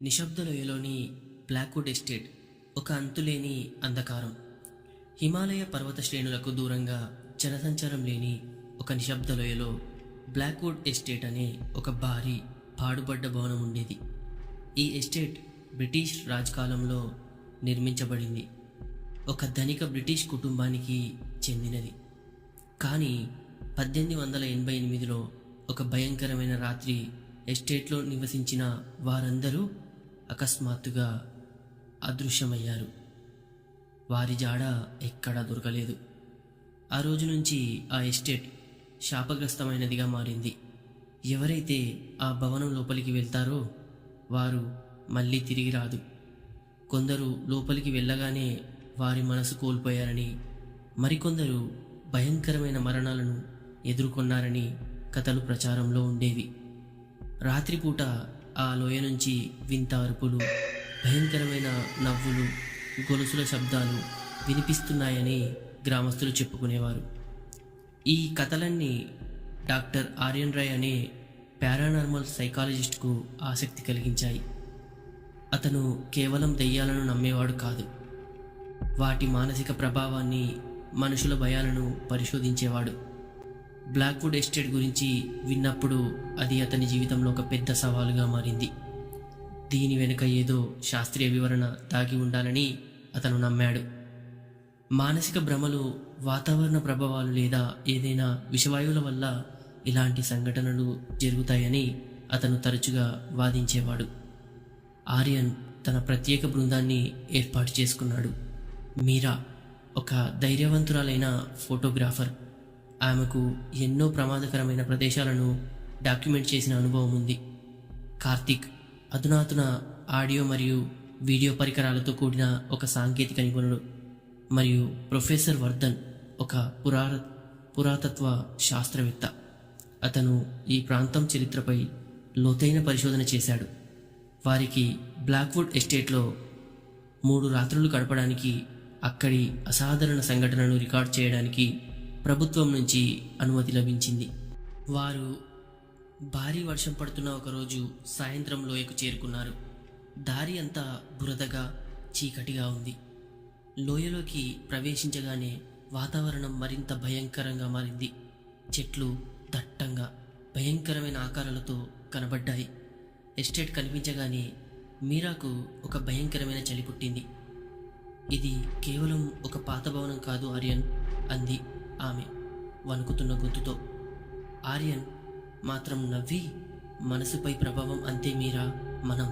నిశ్శబ్ద లోయలోని Blackwood estate ఒక అంతులేని అంధకారం. హిమాలయ పర్వత శ్రేణులకు దూరంగా జనసంచారం లేని ఒక నిశ్శబ్ద లోయలో బ్లాక్వుడ్ ఎస్టేట్ అనే ఒక భారీ పాడుబడ్డ భవనం ఉండేది. ఈ ఎస్టేట్ బ్రిటిష్ రాజకాలంలో నిర్మించబడింది. ఒక ధనిక బ్రిటిష్ కుటుంబానికి చెందినది. కానీ 1888లో ఒక భయంకరమైన రాత్రి ఎస్టేట్లో నివసించిన వారందరూ అకస్మాత్తుగా అదృశ్యమయ్యారు. వారి జాడ ఎక్కడా దొరకలేదు. ఆ రోజు నుంచి ఆ ఎస్టేట్ శాపగ్రస్తమైనదిగా మారింది. ఎవరైతే ఆ భవనం లోపలికి వెళ్తారో వారు మళ్ళీ తిరిగి రాదు. కొందరు లోపలికి వెళ్ళగానే వారి మనసు కోల్పోయారని, మరికొందరు భయంకరమైన మరణాలను ఎదుర్కొన్నారని కథలు ప్రచారంలో ఉండేవి. రాత్రిపూట ఆ లోయ నుంచి వింత అరుపులు, భయంకరమైన నవ్వులు, గొలుసుల శబ్దాలు వినిపిస్తున్నాయని గ్రామస్తులు చెప్పుకునేవారు. ఈ కథలన్నీ డాక్టర్ ఆర్యన్ రాయ్ అనే పారానార్మల్ సైకాలజిస్ట్కు ఆసక్తి కలిగించాయి. అతను కేవలం దెయ్యాలను నమ్మేవాడు కాదు, వాటి మానసిక ప్రభావాన్ని, మనుషుల భయాలను పరిశోధించేవాడు. బ్లాక్వుడ్ ఎస్టేట్ గురించి విన్నప్పుడు అది అతని జీవితంలో ఒక పెద్ద సవాలుగా మారింది. దీని వెనుక ఏదో శాస్త్రీయ వివరణ దాగి ఉండాలని అతను నమ్మాడు. మానసిక భ్రమలు, వాతావరణ ప్రభావాలు లేదా ఏదైనా విషవాయువుల వల్ల ఇలాంటి సంఘటనలు జరుగుతాయని అతను తరచుగా వాదించేవాడు. ఆర్యన్ తన ప్రత్యేక బృందాన్ని ఏర్పాటు చేసుకున్నాడు. మీరా ఒక ధైర్యవంతురాలైన ఫోటోగ్రాఫర్. ఆమెకు ఎన్నో ప్రమాదకరమైన ప్రదేశాలను డాక్యుమెంట్ చేసిన అనుభవం ఉంది. కార్తిక్ అధునాతన ఆడియో మరియు వీడియో పరికరాలతో కూడిన ఒక సాంకేతిక నిపుణుడు. మరియు ప్రొఫెసర్ వర్ధన్ ఒక పురాతత్వ శాస్త్రవేత్త. అతను ఈ ప్రాంతం చరిత్రపై లోతైన పరిశోధన చేశాడు. వారికి బ్లాక్వుడ్ ఎస్టేట్లో 3 రాత్రులు గడపడానికి, అక్కడి అసాధారణ సంఘటనలను రికార్డ్ చేయడానికి ప్రభుత్వం నుంచి అనుమతి లభించింది. వారు భారీ వర్షం పడుతున్న ఒకరోజు సాయంత్రం లోయకు చేరుకున్నారు. దారి అంతా బురదగా, చీకటిగా ఉంది. లోయలోకి ప్రవేశించగానే వాతావరణం మరింత భయంకరంగా మారింది. చెట్లు దట్టంగా, భయంకరమైన ఆకారాలతో కనబడ్డాయి. ఎస్టేట్ కనిపించగానే మీరాకు ఒక భయంకరమైన చలి పుట్టింది. ఇది కేవలం ఒక పాత భవనం కాదు ఆర్యన్, అంది ఆమె వణుకుతున్న గొంతుతో. ఆర్యన్ మాత్రం నవ్వి, మనసుపై ప్రభావం అంతే మీరా, మనం